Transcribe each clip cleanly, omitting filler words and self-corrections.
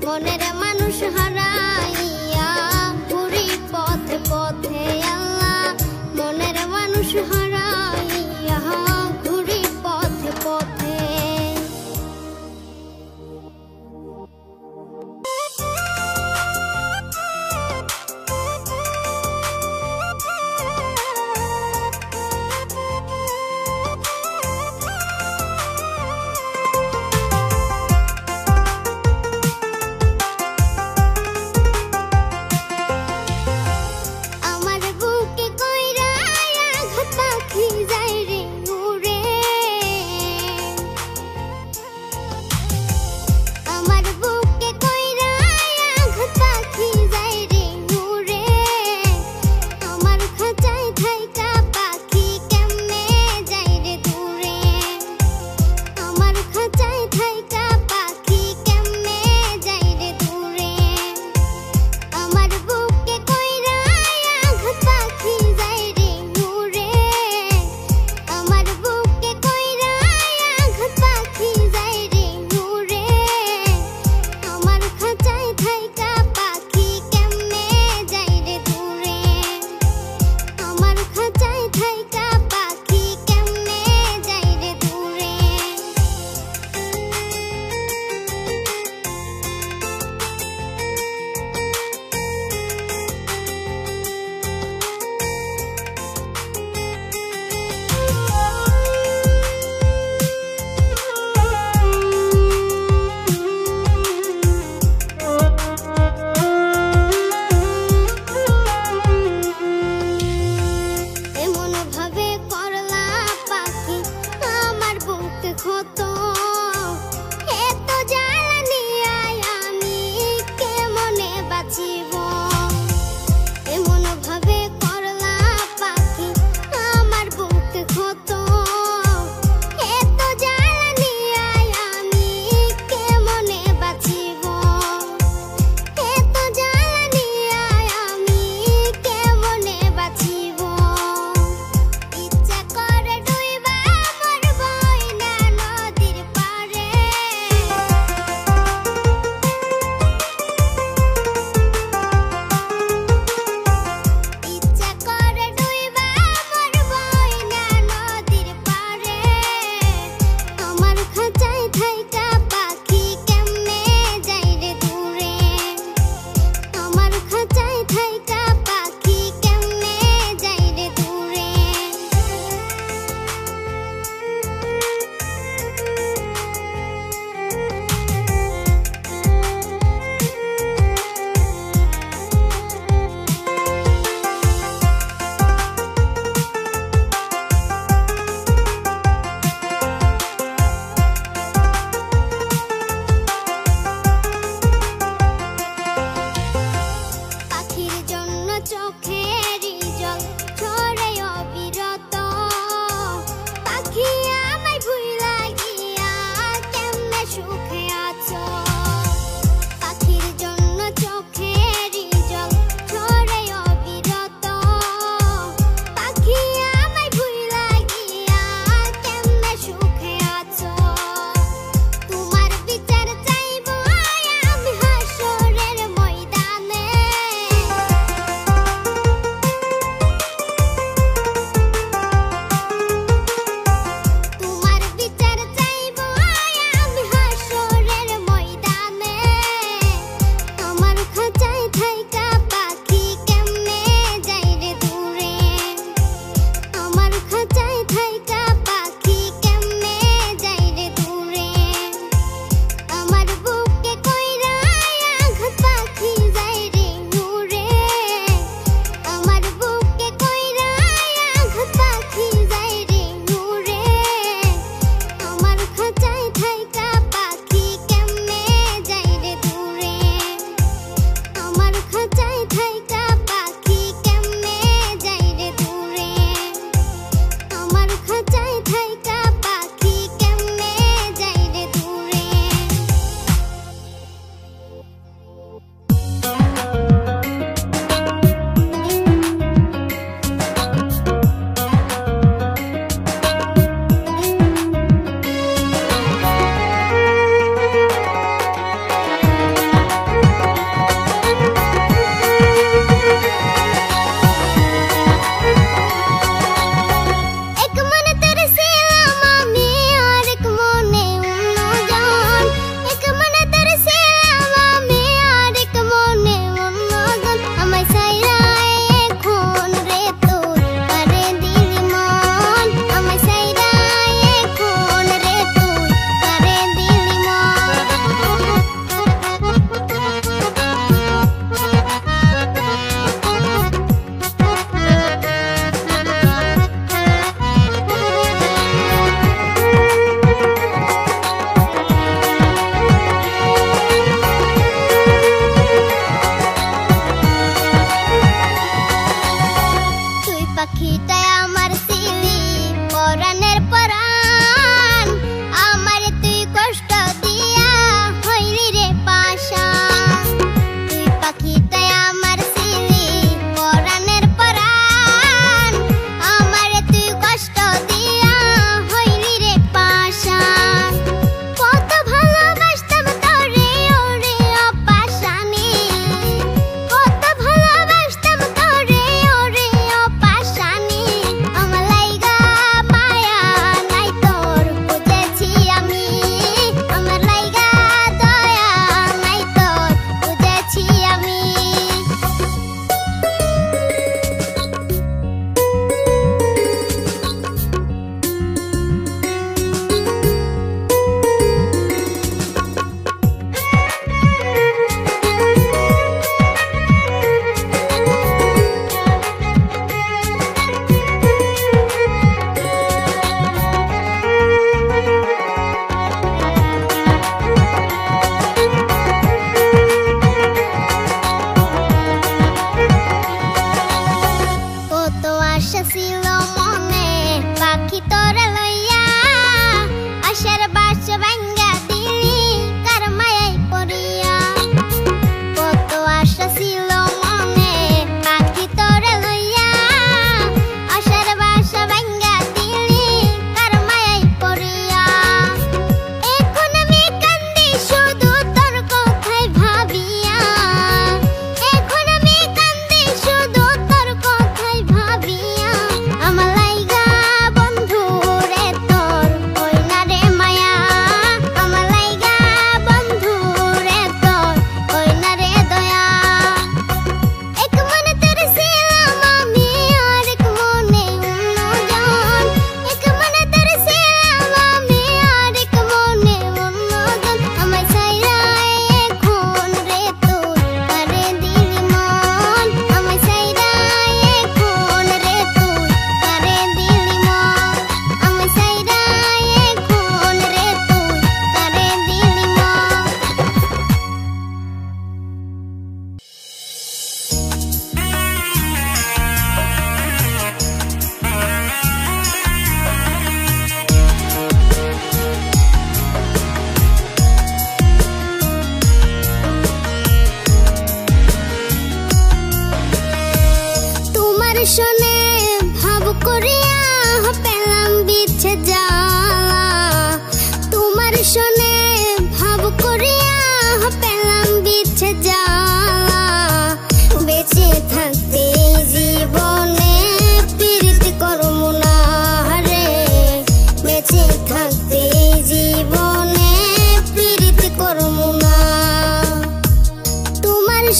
মনের মানুষ হারাইয়া ঘুরি পথে পথে আল্লাহ মনের মানুষ হারাইয়া ঘুরি পথে পথে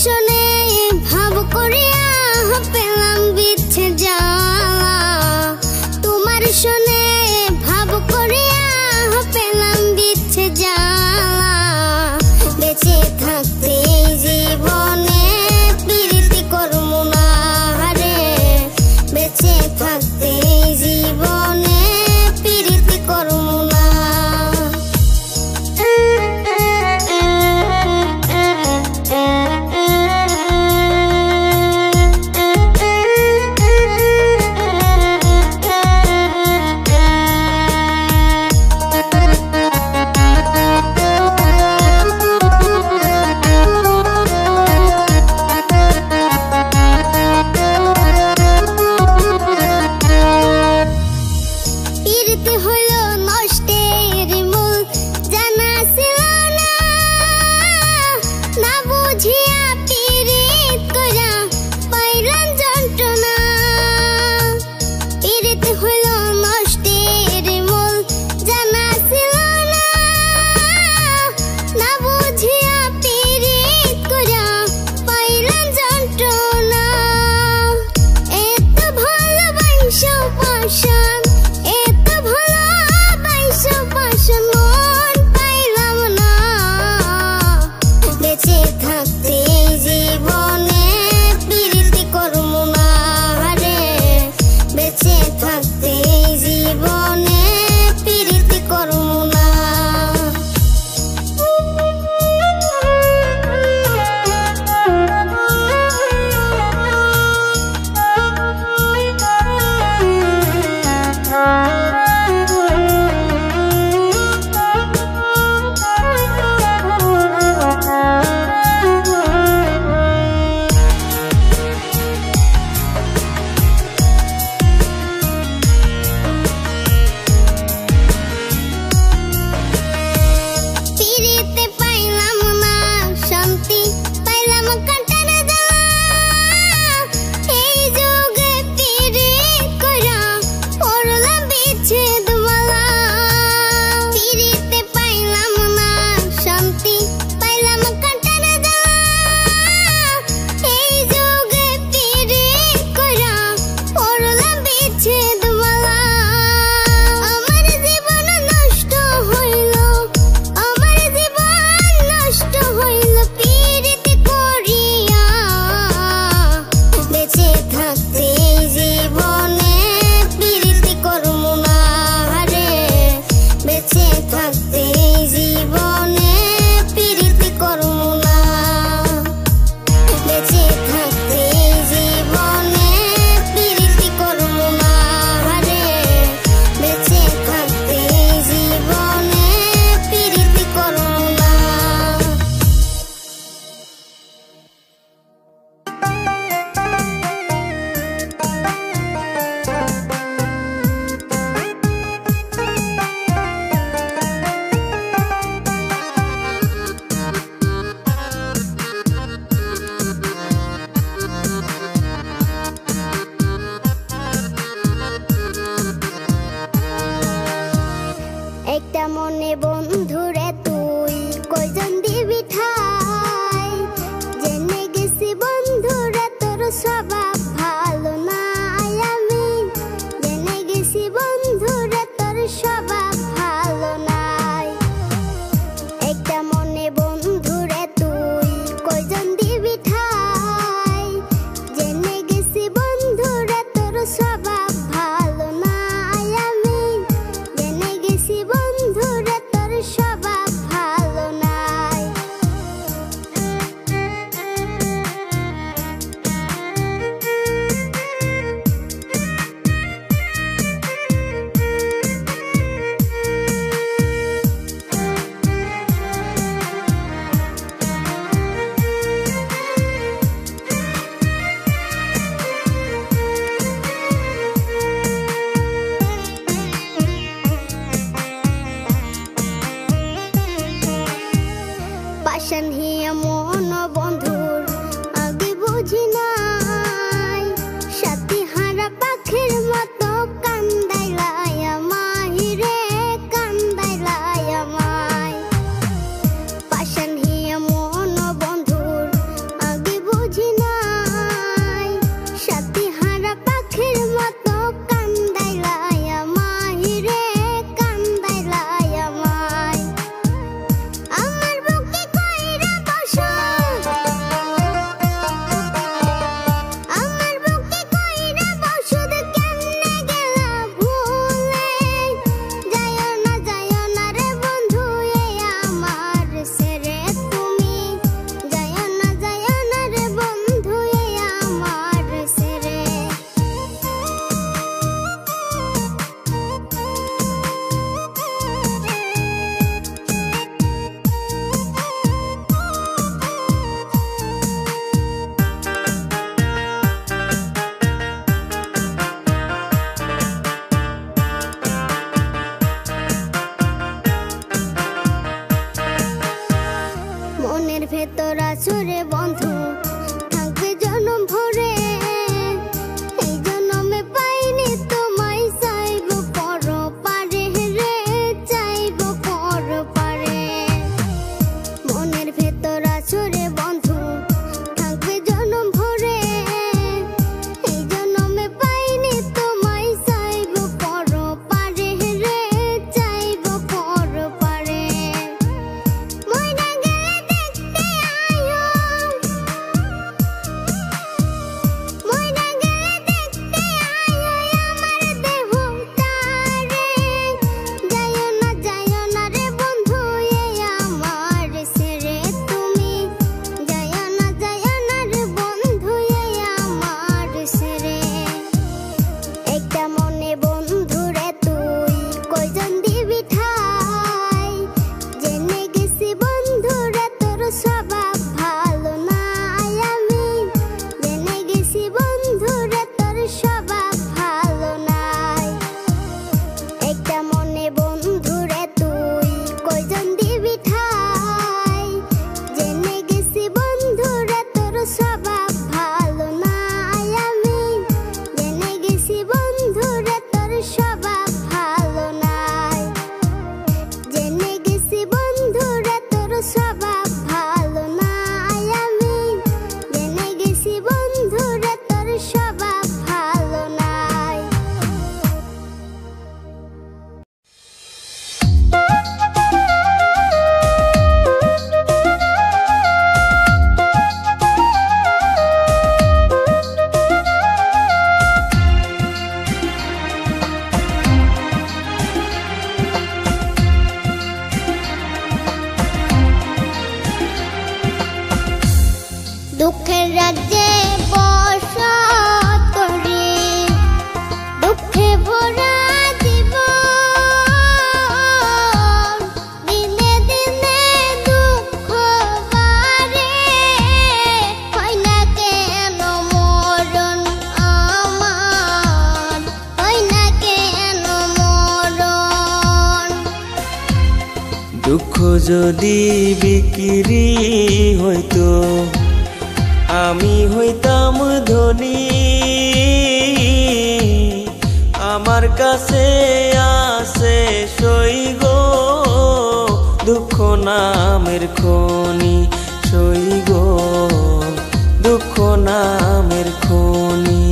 শোনে ভাব করিয়া পেলাম বিচ্ছে জ্বালা, তোমার শোনে ভাব করিয়া পেলাম বিচ্ছে জ্বালা। বেঁচে থাকতে এই জীবনে প্রীতি করমু না রে, বেঁচে থাকতে এই জীবনে প্রীতি করমু না। রে বন্ধু থাকবে জনম ভরে এই জনমে পাইনি তোমায় চাইবো পরপারে রে চাইবো পরপারে মনের ভেতর আছো রে বন্ধু থাকবে জনম ভরে এই জনমে পাইনি তোমায় চাইবো পরপারে রে চাইবো পরপারে মইনা গেলে দেখতে আইও মইনা গেলে দেখতে আইও আমার দেহটারে যাইও না রে বন্ধু এই আমার ছেড়ে তুমি যাইও না রে বন্ধু এই আমার ছেড়ে একটা মনে বন্ধু রে তুই কয়জন দিবি ঠাই জেনে গেছি বন্ধু রে তোর স্বভাব ভালো নাই আমি জেনে গেছি বন্ধু রে তোর স্বভাব ভালো নাই একটা মনে বন্ধু রে তুই কয়জন দিবি ঠাই জেনে গেছি বন্ধু রে তোর স্বভাব ভালো নাই আমি জেনে গেছি বন্ধু রে তোর স্বভাব ভালো নাই জেনে গেছি বন্ধু রে তোর স্বভাব ভালো নাই আমি জেনে গেছি বন্ধু রে তোর স্বভাব ভালো নাই দুঃখের রাজ্যে বসত করি দুঃখে ভরা জীবন দিনে দিনে দুঃখ বাড়ে হয় না কেন মরণ আমার হয় না কেন মরণ দুঃখ যদি বিক্রি হইতো আমি হইতাম ধনী আমার কাছে আছে সই গো দুঃখ নামের খনি সই গো দুঃখ নামের খনি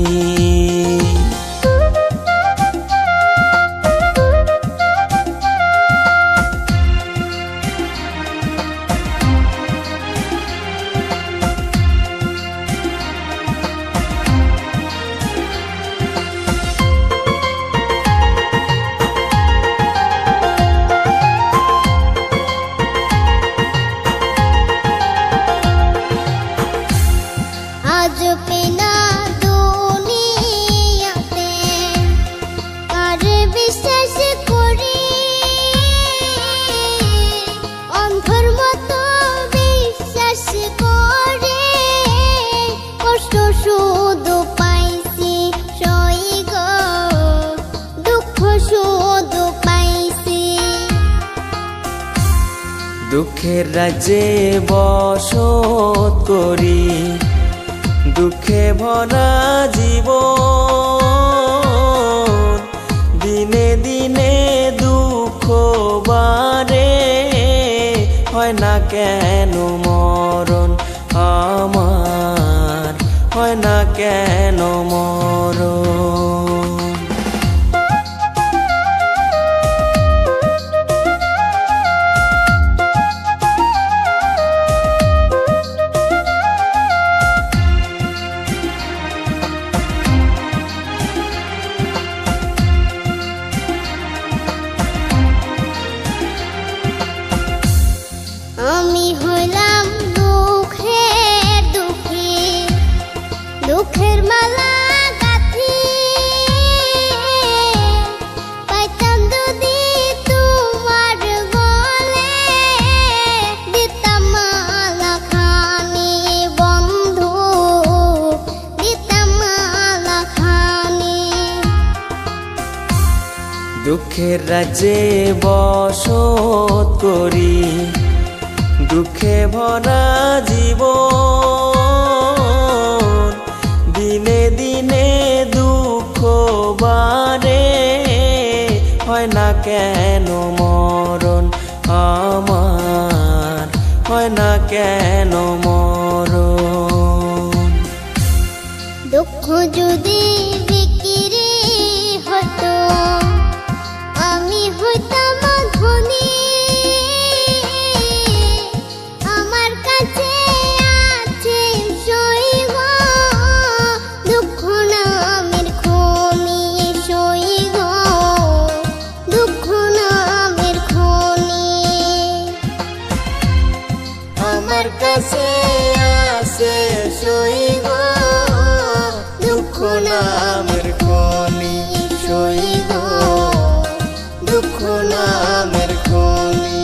আজ পেনা দুনিয়াতে কার বিশ্বাস করি অন্ধর মতো বিশ্বাস করে কষ্ট শুধু পাইছি সই গো দুঃখ শুধু পাইছি দুঃখের রাজ্যে বসত করি দুঃখে ভরা জীবন দিনে দিনে দুঃখ বাড়ে হয় না কেন মরণ আমার হয় না কেন মরণ আমি হইলাম দুঃখের দুঃখী দুঃখের মালা গাথি পাইতাম যদি তোমার গলে দিতাম মালা খানি বন্ধু দিতাম মালা খানি দুঃখের রাজ্যে বসত করি দুঃখে ভরা জীবন দিনে দিনে দুঃখ বাড়ে হয় না কেন মরণ আমার হয় না কেন মরণ দুঃখ যদি বিক্রি হতো আমি হইতাম ধনী আমার কাছে আছে সইব দুঃখ নামের খনি সইব দুঃখ নামের খনি আমার কাছে আছে সইব দুঃখ নামের খনি সইব দুঃখ নামের খনি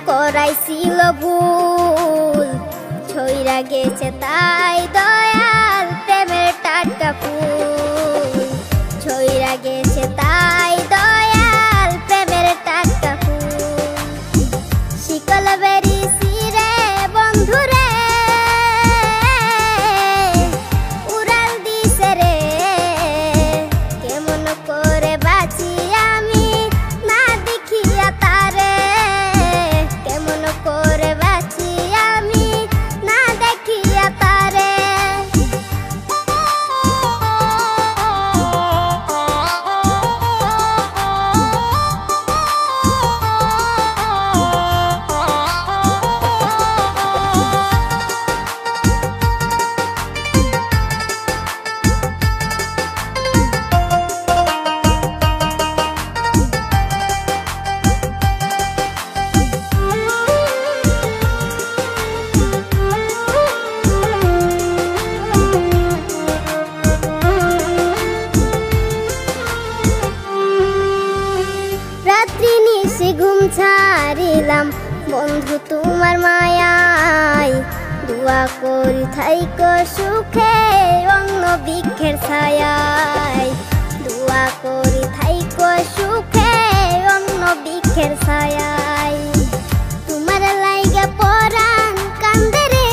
করাইছিল ভুল ছইরা গেছে তাই দয়াল প্রেমের টাটকা ফুল ছইরা গেছে তাই দয়াল প্রেমের টাটকা ফুল শিকল বেরিয়েছি রে বন্ধুরে উড়াল দিছে রে কেমন করে বাঁচি আমি না দেখিয়া তারে কেমন করে বাঁচি আমি না দেখিয়া তারে রাত্রি নিশি ঘুম ছাড়িলাম বন্ধু তোমার মায়ায় দোয়া করি থাইকো সুখে অন্য বৃক্ষের ছায়ায় দোয়া করি থাইকো সুখে অন্য বৃক্ষের ছায়ায় তোমার লাইগা পরাণ কান্দে রে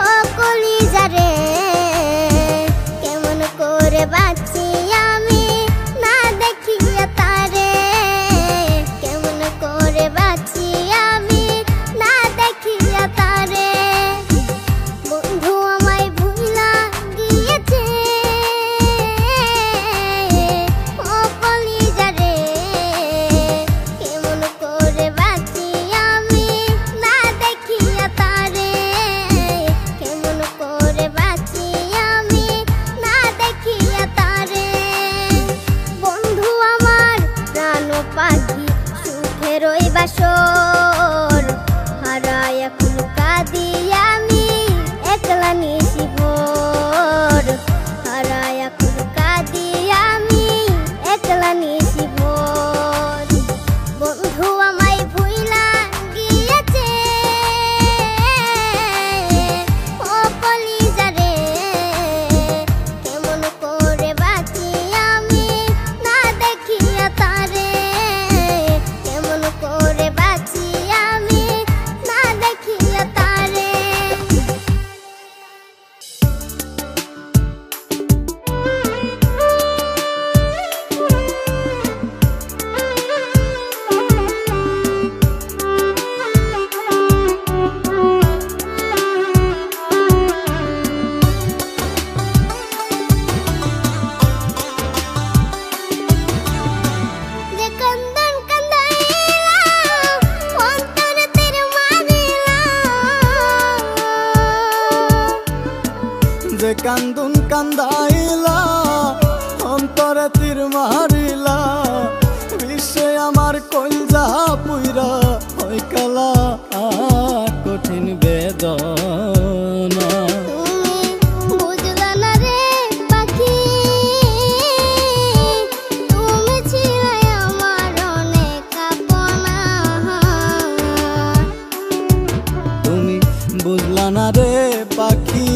ও কলিজা রে কেমন করে বাঁচি আমি না দেখিয়া তারে কেমন করে বাঁচি আমি না দেখিয়া তারে বন্ধু আমায় ভুলা গিয়েছে ও কলিজা রে কেমন করে বাঁচি আমি না দেখিয়া তারে কেমন করে বাঁচি আমি না দেখিয়া তারে বন্ধু আমার প্রাণ পাখি সুখের ওই বাসর হারায় এখন কাঁদি আমি একলা নিশি ভোর হারায় এখন কাঁদি আমি একলা নিশি ভোর বন্ধু আমায় ভুইলা গিয়েছে ও কলিজা রে কেমন করে বাঁচি আমি না দেখিয়া তারে কেমন করে বাঁচি আমি না দেখিয়া তারে যে কান্দন কান্দাইলা অন্তরে তের মারিলা যে কান্দুন কান্দাইলা অন্তরে তীর মারিলা বিশ্বে আমার কলজা পুইরা ওই কালা কঠিন বেদনা তুমি বুঝলা না রে পাখি তুমি ছিলে আমার অনেক আপনা তুমি বুঝলা না রে পাখি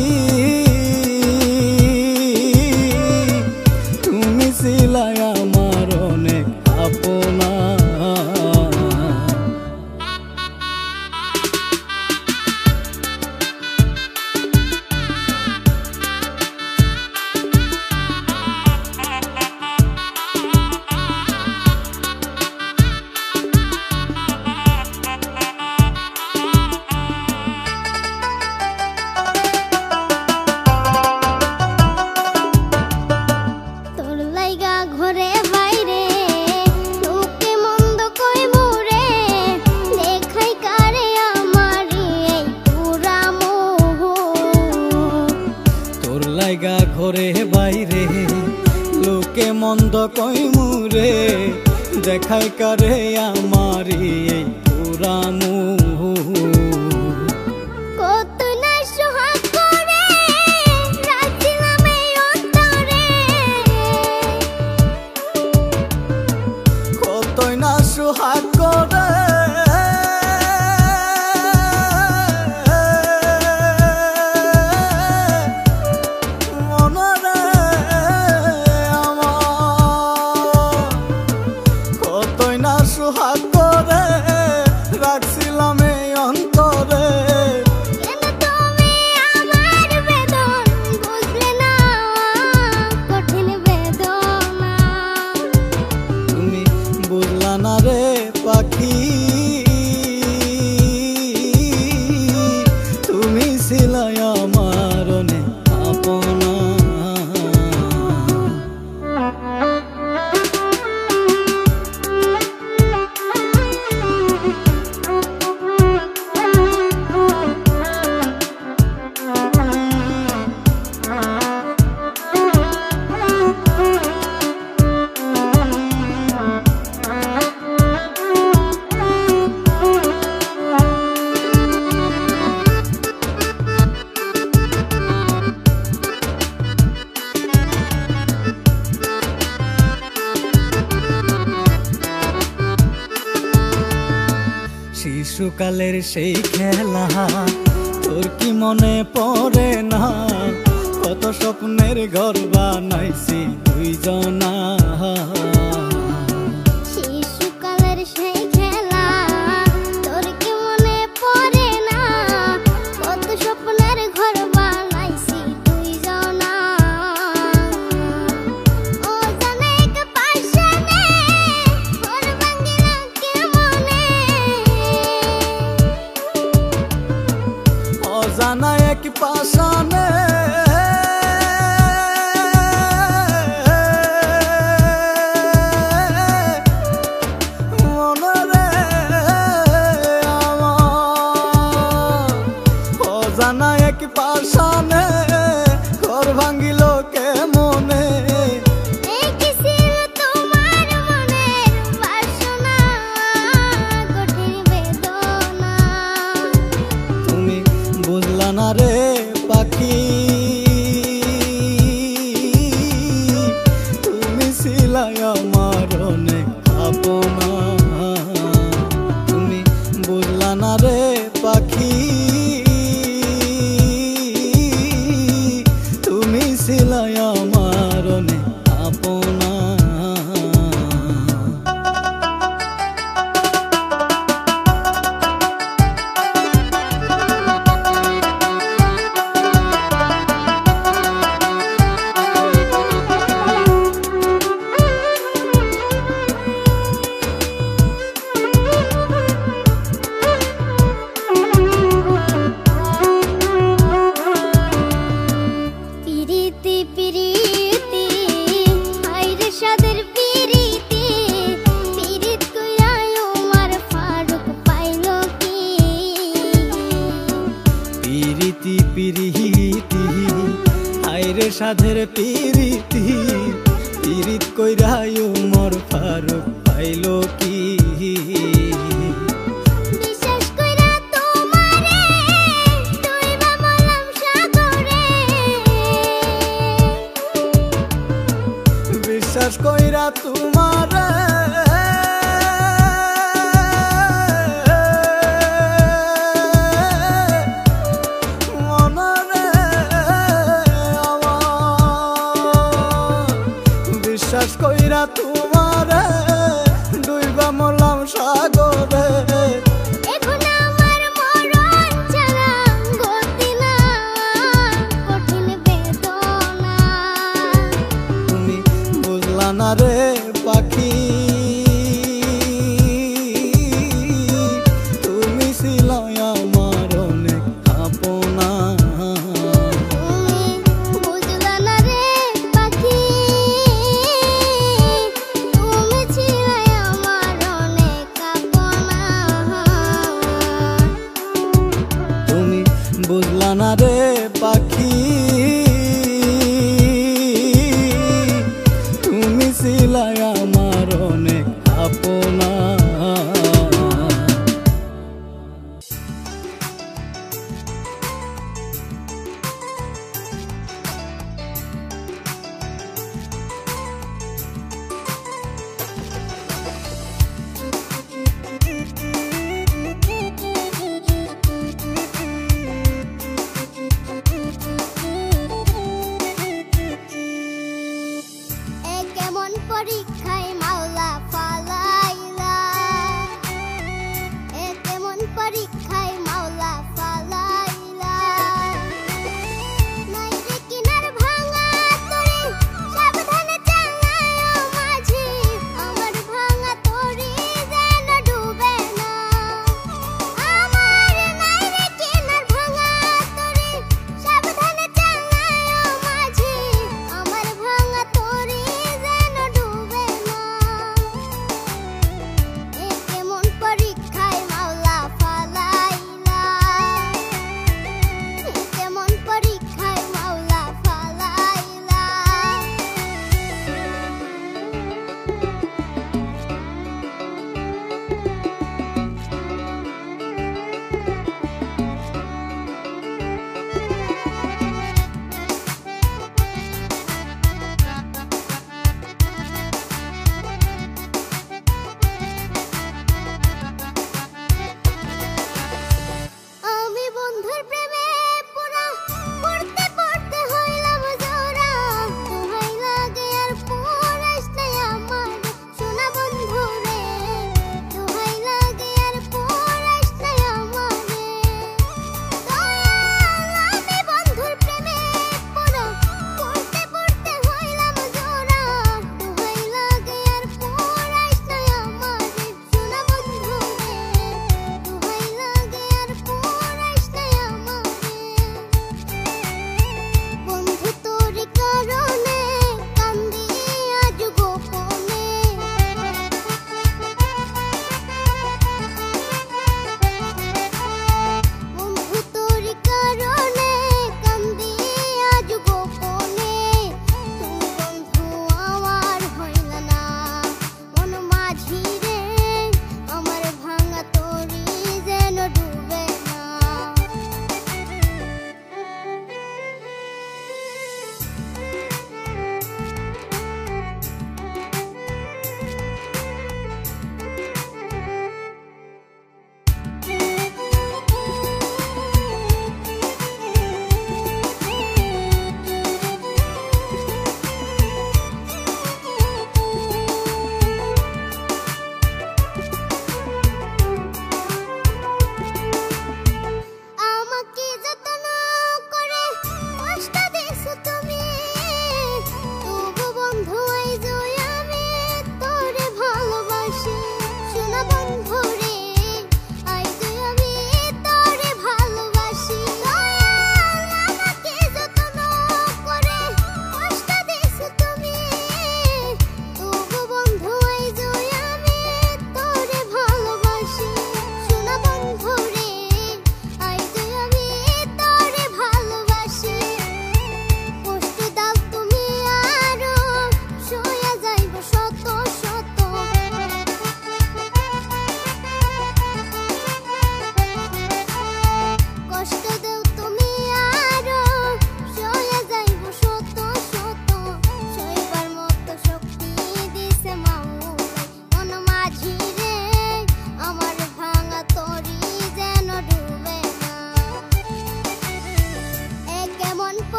তুমি ছিলাই আমার অনেক আপনা তোর লাইগা ঘরে বাইরে লোকে মন্দ কই মোরে দেখাই কারে আমারি এই পুরা মোহ তোর লাইগা ঘরে বাইরে লোকে মন্দ কইমুরে দেখাই কারে আমারি এই পুরা মুহ কত না সোহাগ করে রাখিলাম এই অন্তরে কতই না সোহাগ করে মনরে আমার কতই না সোহাগ করে রাখছিলাম এই অন্তরে। কেন তুমি আমার বেদন বুঝলে না, কঠিন বেদনা। তুমি বুঝলা না রে পাখি, তুমি ছিলাই আমার অনেক আপনা। শিশুকালের সেই খেলা তোর কি মনে পড়ে না, কত স্বপ্নের ঘর বানাইছি দুইজনা। শিশুকালের সেই খেলা তোর কি মনে পড়ে না, কত স্বপ্নের ঘর বানাইছি দুইজনা। ও জানে এক পাশানে ঘর ভাঙিলা কেমনে, অজানা এক পাশানে মনরে আমার, অজানা এক পাশানে ঘর ভাঙিল কেমনে। এই কি ছিল তোমার মনের বাসনা, কঠিন বেদনা। তুমি বুঝলা না রে পাখি, তুমি ছিলাই আমার অনেক আপনা। তুমি বুঝলা না রে পাখি, তুমি ছিলাই আমার অনেক আপনা। পিরিতি পিরিতি আইরে সাদের পিরিতি, পিরিত কইরা ওমর ফারুক পাইলো কি। পিরিতি পিরিতি আইরে সাধের পিরিতি, পিরিত কইরা উমর ফারুক পাইল কি। বিশ্বাস কইরা তোমারে ডুইবা মরলাম সাগরে, বিশ্বাস কইরা তোমারে মনরে আমার, বিশ্বাস কইরা তোমারে